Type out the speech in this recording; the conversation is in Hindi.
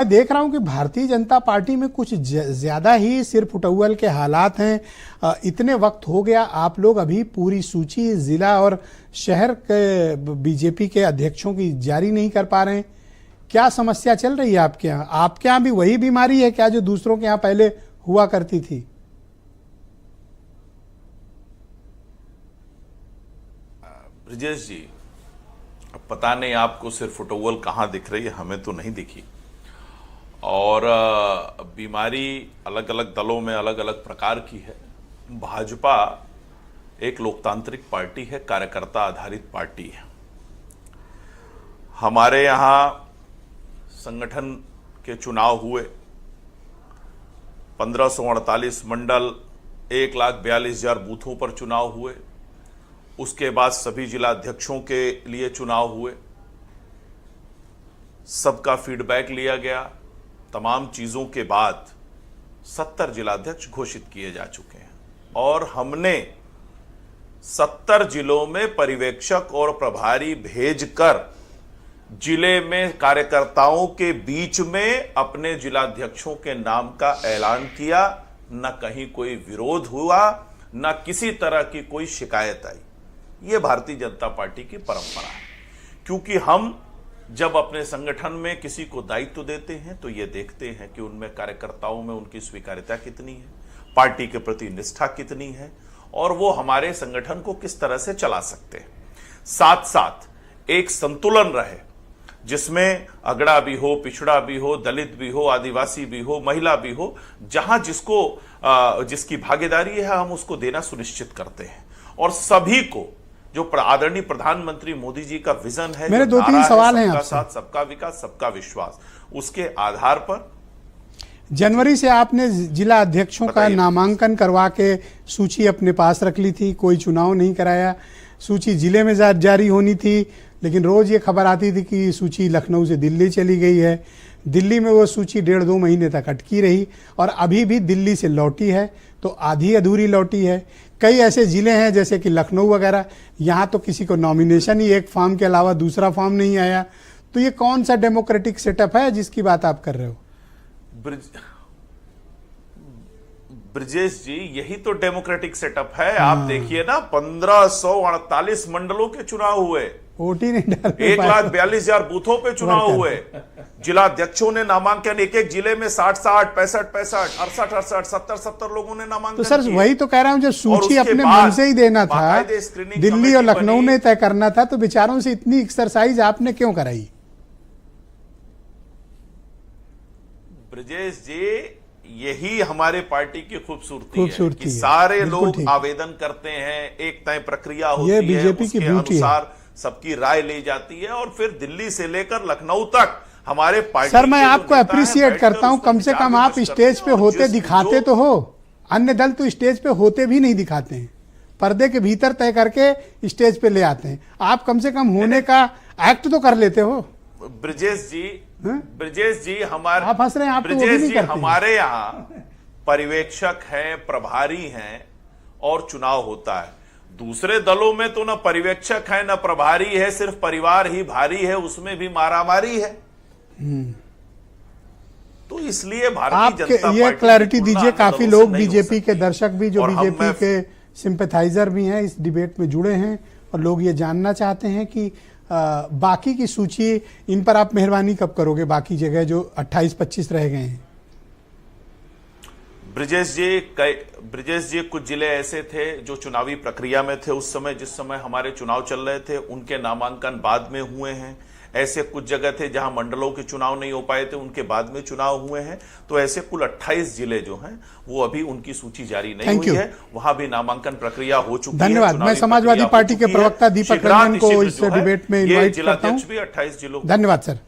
मैं देख रहा हूं कि भारतीय जनता पार्टी में कुछ ज्यादा ही सिर फुटौल के हालात हैं। इतने वक्त हो गया, आप लोग अभी पूरी सूची जिला और शहर के बीजेपी के अध्यक्षों की जारी नहीं कर पा रहे हैं। क्या समस्या चल रही है आपके यहाँ? आपके यहाँ भी वही बीमारी है क्या जो दूसरों के यहाँ पहले हुआ करती थी? ब्रिजेश जी, अब पता नहीं आपको सिर फुटौल कहाँ दिख रही है, हमें तो नहीं दिखी। और बीमारी अलग अलग दलों में अलग अलग प्रकार की है। भाजपा एक लोकतांत्रिक पार्टी है, कार्यकर्ता आधारित पार्टी है। हमारे यहाँ संगठन के चुनाव हुए, 1548 मंडल, 1,42,000 बूथों पर चुनाव हुए। उसके बाद सभी जिला अध्यक्षों के लिए चुनाव हुए, सबका फीडबैक लिया गया। तमाम चीज़ों के बाद 70 जिलाध्यक्ष घोषित किए जा चुके हैं और हमने 70 जिलों में पर्यवेक्षक और प्रभारी भेजकर जिले में कार्यकर्ताओं के बीच में अपने जिलाध्यक्षों के नाम का ऐलान किया। न कहीं कोई विरोध हुआ, न किसी तरह की कोई शिकायत आई। ये भारतीय जनता पार्टी की परंपरा है, क्योंकि हम जब अपने संगठन में किसी को दायित्व देते हैं तो ये देखते हैं कि उनमें कार्यकर्ताओं में उनकी स्वीकार्यता कितनी है, पार्टी के प्रति निष्ठा कितनी है और वो हमारे संगठन को किस तरह से चला सकते हैं। साथ साथ एक संतुलन रहे जिसमें अगड़ा भी हो, पिछड़ा भी हो, दलित भी हो, आदिवासी भी हो, महिला भी हो। जहां जिसकी भागीदारी है हम उसको देना सुनिश्चित करते हैं। और सभी को जो आदरणीय प्रधानमंत्री मोदी जी का विजन है, मेरे 2-3 सवाल हैं आपसे। सबका साथ, सबका विकास, सबका विश्वास, उसके आधार पर जनवरी से आपने जिला अध्यक्षों का नामांकन करवा के सूची अपने पास रख ली थी, कोई चुनाव नहीं कराया। सूची जिले में जारी होनी थी, लेकिन रोज ये खबर आती थी कि सूची लखनऊ से दिल्ली चली गई है। दिल्ली में वो सूची 1.5-2 महीने तक अटकी रही और अभी भी दिल्ली से लौटी है तो आधी अधूरी लौटी है। कई ऐसे जिले हैं जैसे कि लखनऊ वगैरह, यहाँ तो किसी को नॉमिनेशन ही एक फॉर्म के अलावा दूसरा फॉर्म नहीं आया। तो ये कौन सा डेमोक्रेटिक सेटअप है जिसकी बात आप कर रहे हो? ब्रिजेश जी, यही तो डेमोक्रेटिक सेटअप है। आप देखिए ना, 1548 मंडलों के चुनाव हुए, वोट ही नहीं डाल, 1,42,000 बूथों पे चुनाव हुए। जिला अध्यक्षों ने नामांकन, एक एक जिले में 60-60, 65-65, 68-68, 70-70 लोगों ने नामांकन। तो सर वही तो कह रहा हूं, जो सूची अपने मन से ही देना था, दिल्ली और लखनऊ ने तय करना था, तो बेचारों से इतनी एक्सरसाइज आपने क्यों कराई? ब्रिजेश जी, यही हमारे पार्टी की खूबसूरती है कि सारे लोग आवेदन करते हैं, एक तय प्रक्रिया होती है, बीजेपी की ब्यूटी है। सबकी राय ली जाती है और फिर दिल्ली से लेकर लखनऊ तक हमारे पार्टी। सर मैं आपको अप्रिशिएट करता हूं, कम से कम आप स्टेज पे होते दिखाते तो हो। अन्य दल तो स्टेज पे होते भी नहीं दिखाते हैं, पर्दे के भीतर तय करके स्टेज पे ले आते हैं। आप कम से कम होने का एक्ट तो कर लेते हो। ब्रिजेश जी हमारे, आप हंस रहे हैं, आप ब्रिजेश जी हमारे यहाँ पर्यवेक्षक हैं, प्रभारी हैं और चुनाव होता है। दूसरे दलों में तो न पर्यवेक्षक है न प्रभारी है, सिर्फ परिवार ही भारी है, उसमें भी मारामारी है। तो इसलिए भारतीय जनता पार्टी, ये क्लैरिटी दीजिए। काफी लोग बीजेपी के दर्शक भी, जो बीजेपी के सिंपैथाइजर भी हैं, इस डिबेट में जुड़े हैं और लोग ये जानना चाहते हैं कि बाकी की सूची, इन पर आप मेहरबानी कब करोगे? बाकी जगह जो 28-25 रह गए हैं। ब्रिजेश जी कुछ जिले ऐसे थे जो चुनावी प्रक्रिया में थे उस समय, जिस समय हमारे चुनाव चल रहे थे, उनके नामांकन बाद में हुए हैं। ऐसे कुछ जगह थे जहां मंडलों के चुनाव नहीं हो पाए थे, उनके बाद में चुनाव हुए हैं। तो ऐसे कुल 28 जिले जो हैं वो अभी उनकी सूची जारी नहीं हुई है, वहां भी नामांकन प्रक्रिया हो चुकी है। धन्यवाद। मैं समाजवादी पार्टी के प्रवक्ता दीपक रंजन को इस डिबेट में इनवाइट करता हूं। भी 28 जिलों। धन्यवाद सर।